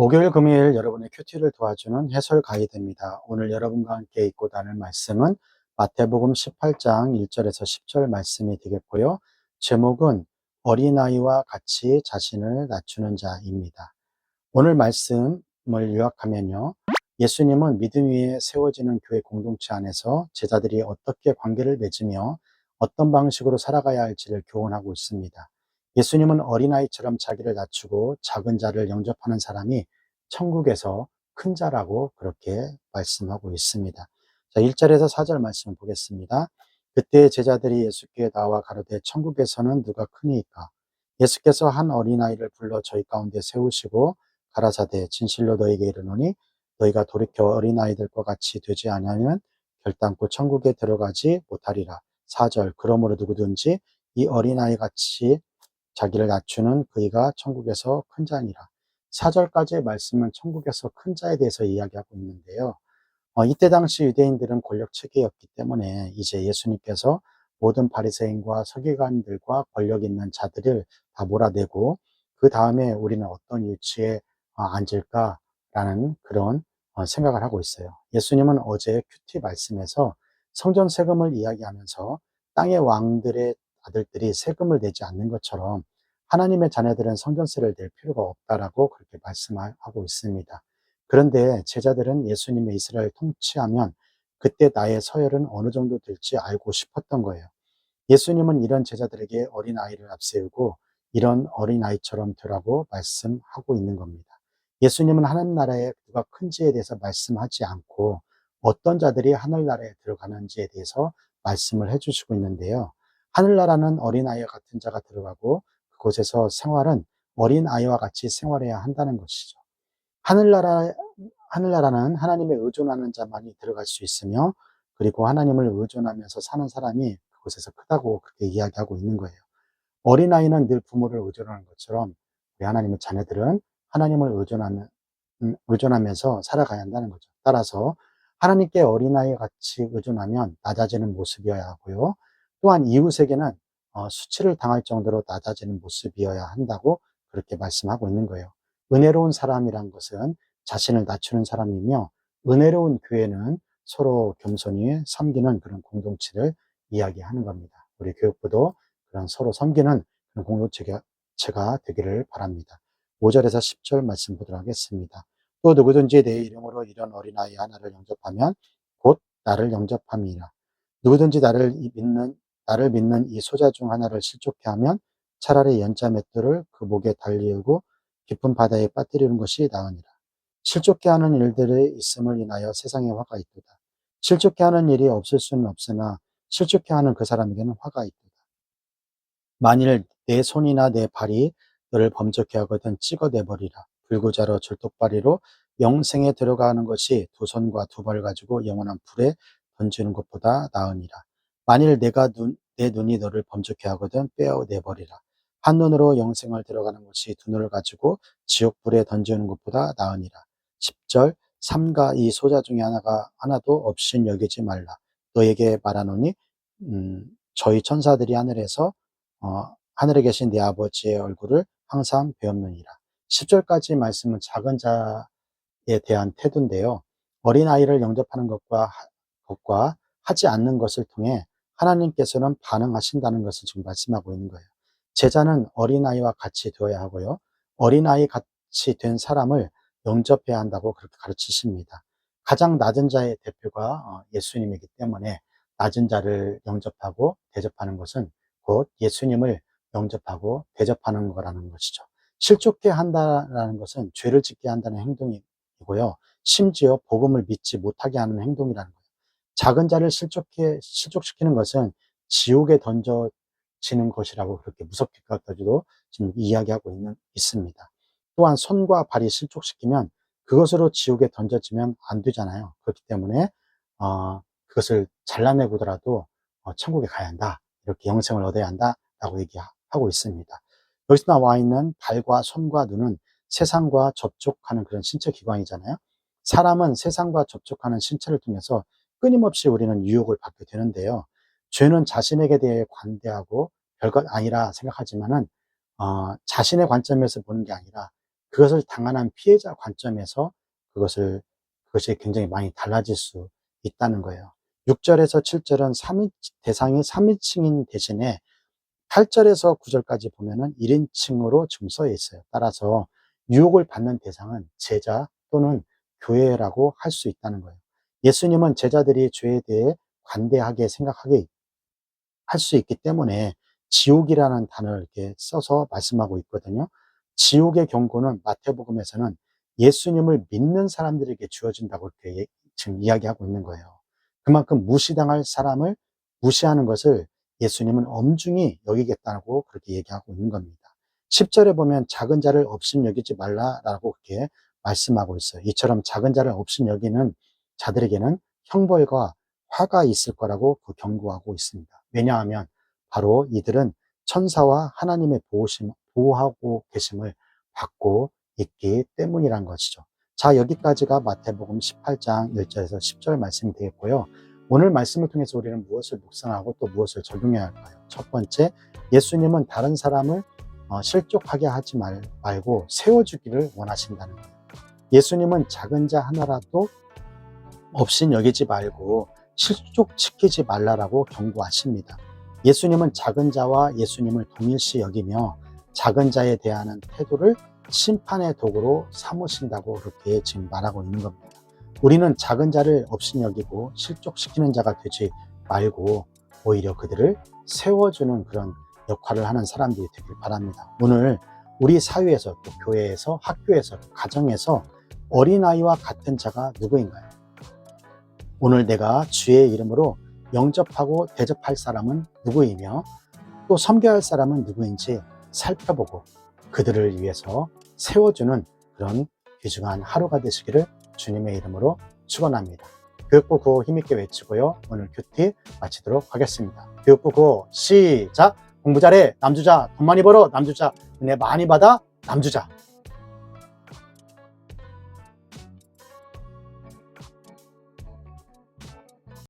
목요일, 금요일 여러분의 큐티를 도와주는 해설 가이드입니다. 오늘 여러분과 함께 읽고 나눌 말씀은 마태복음 18장 1절에서 10절 말씀이 되겠고요. 제목은 어린아이와 같이 자신을 낮추는 자입니다. 오늘 말씀을 요약하면요. 예수님은 믿음 위에 세워지는 교회 공동체 안에서 제자들이 어떻게 관계를 맺으며 어떤 방식으로 살아가야 할지를 교훈하고 있습니다. 예수님은 어린아이처럼 자기를 낮추고 작은 자를 영접하는 사람이 천국에서 큰 자라고 그렇게 말씀하고 있습니다. 자, 1절에서 4절 말씀 보겠습니다. 그때 제자들이 예수께 나와 가로되 천국에서는 누가 크니이까? 예수께서 한 어린아이를 불러 저희 가운데 세우시고 가라사대 진실로 너희에게 이르노니 너희가 돌이켜 어린아이들과 같이 되지 아니하면 결단코 천국에 들어가지 못하리라. 4절 그러므로 누구든지 이 어린아이 같이 자기를 낮추는 그이가 천국에서 큰 자니라. 4절까지의 말씀은 천국에서 큰 자에 대해서 이야기하고 있는데요. 이때 당시 유대인들은 권력 체계였기 때문에 이제 예수님께서 모든 바리새인과 서기관들과 권력 있는 자들을 다 몰아내고 그 다음에 우리는 어떤 위치에 앉을까라는 그런 생각을 하고 있어요. 예수님은 어제 큐티 말씀에서 성전 세금을 이야기하면서 땅의 왕들의 아들들이 세금을 내지 않는 것처럼 하나님의 자녀들은 성전세를 낼 필요가 없다라고 그렇게 말씀하고 있습니다. 그런데 제자들은 예수님의 이스라엘 통치하면 그때 나의 서열은 어느 정도 될지 알고 싶었던 거예요. 예수님은 이런 제자들에게 어린아이를 앞세우고 이런 어린아이처럼 되라고 말씀하고 있는 겁니다. 예수님은 하나님 나라에 누가 큰지에 대해서 말씀하지 않고 어떤 자들이 하늘나라에 들어가는지에 대해서 말씀을 해주시고 있는데요. 하늘나라는 어린아이와 같은 자가 들어가고 그곳에서 생활은 어린아이와 같이 생활해야 한다는 것이죠. 하늘나라, 하늘나라는 하나님에 의존하는 자만이 들어갈 수 있으며, 그리고 하나님을 의존하면서 사는 사람이 그곳에서 크다고 그렇게 이야기하고 있는 거예요. 어린아이는 늘 부모를 의존하는 것처럼, 우리 하나님의 자녀들은 하나님을 의존하면서 살아가야 한다는 거죠. 따라서, 하나님께 어린아이 같이 의존하면 낮아지는 모습이어야 하고요. 또한 이웃에게는 수치를 당할 정도로 낮아지는 모습이어야 한다고 그렇게 말씀하고 있는 거예요. 은혜로운 사람이란 것은 자신을 낮추는 사람이며, 은혜로운 교회는 서로 겸손히 섬기는 그런 공동체를 이야기하는 겁니다. 우리 교육부도 그런 서로 섬기는 그런 공동체가 되기를 바랍니다. 5절에서 10절 말씀 보도록 하겠습니다. 또 누구든지 내 이름으로 이런 어린아이 하나를 영접하면 곧 나를 영접함이라. 누구든지 나를 믿는 이 소자 중 하나를 실족케 하면 차라리 연자 맷돌을 그 목에 달리우고 깊은 바다에 빠뜨리는 것이 나으니라. 실족케 하는 일들이 있음을 인하여 세상에 화가 있도다. 실족케 하는 일이 없을 수는 없으나 실족케 하는 그 사람에게는 화가 있도다. 만일 내 손이나 내 발이 너를 범죄케 하거든 찍어내버리라. 불구자로 절독발이로 영생에 들어가는 것이 두 손과 두 발을 가지고 영원한 불에 던지는 것보다 나으니라. 만일 내 눈이 너를 범죄케 하거든 빼어내버리라. 한 눈으로 영생을 들어가는 것이 두 눈을 가지고 지옥불에 던지는 것보다 나으니라. 10절 삼가 이 소자 중에 하나도 없인 여기지 말라. 너에게 말하노니 저희 천사들이 하늘에 계신 내 아버지의 얼굴을 항상 배웠느니라. 10절까지 말씀은 작은 자에 대한 태도인데요. 어린아이를 영접하는 것과 하지 않는 것을 통해 하나님께서는 반응하신다는 것을 지금 말씀하고 있는 거예요. 제자는 어린아이와 같이 되어야 하고요. 어린아이 같이 된 사람을 영접해야 한다고 그렇게 가르치십니다. 가장 낮은 자의 대표가 예수님이기 때문에 낮은 자를 영접하고 대접하는 것은 곧 예수님을 영접하고 대접하는 거라는 것이죠. 실족케 한다라는 것은 죄를 짓게 한다는 행동이고요. 심지어 복음을 믿지 못하게 하는 행동이라는 거예요. 작은 자를 실족시키는 것은 지옥에 던져지는 것이라고 그렇게 무섭게까지도 지금 이야기하고 있습니다. 또한 손과 발이 실족시키면 그것으로 지옥에 던져지면 안 되잖아요. 그렇기 때문에 그것을 잘라내고더라도 천국에 가야 한다. 이렇게 영생을 얻어야 한다라고 얘기하고 있습니다. 여기서 나와 있는 발과 손과 눈은 세상과 접촉하는 그런 신체 기관이잖아요. 사람은 세상과 접촉하는 신체를 통해서 끊임없이 우리는 유혹을 받게 되는데요. 죄는 자신에게 대해 관대하고 별것 아니라 생각하지만은 자신의 관점에서 보는 게 아니라 그것을 당하는 피해자 관점에서 그것이 굉장히 많이 달라질 수 있다는 거예요. 6절에서 7절은 대상이 3인칭인 대신에 8절에서 9절까지 보면은 1인칭으로 지금 써 있어요. 따라서 유혹을 받는 대상은 제자 또는 교회라고 할 수 있다는 거예요. 예수님은 제자들이 죄에 대해 관대하게 생각하게 할 수 있기 때문에 지옥이라는 단어를 이렇게 써서 말씀하고 있거든요. 지옥의 경고는 마태복음에서는 예수님을 믿는 사람들에게 주어진다고 이렇게 지금 이야기하고 있는 거예요. 그만큼 무시당할 사람을 무시하는 것을 예수님은 엄중히 여기겠다고 그렇게 얘기하고 있는 겁니다. 10절에 보면 작은 자를 업신여기지 말라라고 그렇게 말씀하고 있어요. 이처럼 작은 자를 업신여기는 자들에게는 형벌과 화가 있을 거라고 경고하고 있습니다. 왜냐하면 바로 이들은 천사와 하나님의 보호하고 계심을 받고 있기 때문이란 것이죠. 자, 여기까지가 마태복음 18장 1절에서 10절 말씀이 되겠고요. 오늘 말씀을 통해서 우리는 무엇을 묵상하고 또 무엇을 적용해야 할까요? 첫 번째, 예수님은 다른 사람을 실족하게 하지 말고 세워주기를 원하신다는 거예요. 예수님은 작은 자 하나라도 업신 여기지 말고 실족시키지 말라라고 경고하십니다. 예수님은 작은 자와 예수님을 동일시 여기며 작은 자에 대한 태도를 심판의 도구로 삼으신다고 그렇게 지금 말하고 있는 겁니다. 우리는 작은 자를 업신 여기고 실족시키는 자가 되지 말고 오히려 그들을 세워주는 그런 역할을 하는 사람들이 되길 바랍니다. 오늘 우리 사회에서 또 교회에서 학교에서 가정에서 어린아이와 같은 자가 누구인가요? 오늘 내가 주의 이름으로 영접하고 대접할 사람은 누구이며 또 섬겨야 할 사람은 누구인지 살펴보고 그들을 위해서 세워주는 그런 귀중한 하루가 되시기를 주님의 이름으로 축원합니다. 교육부 구호 힘있게 외치고요. 오늘 큐티 마치도록 하겠습니다. 교육부 구호 시작! 공부 잘해 남주자, 돈 많이 벌어 남주자, 은혜 많이 받아 남주자.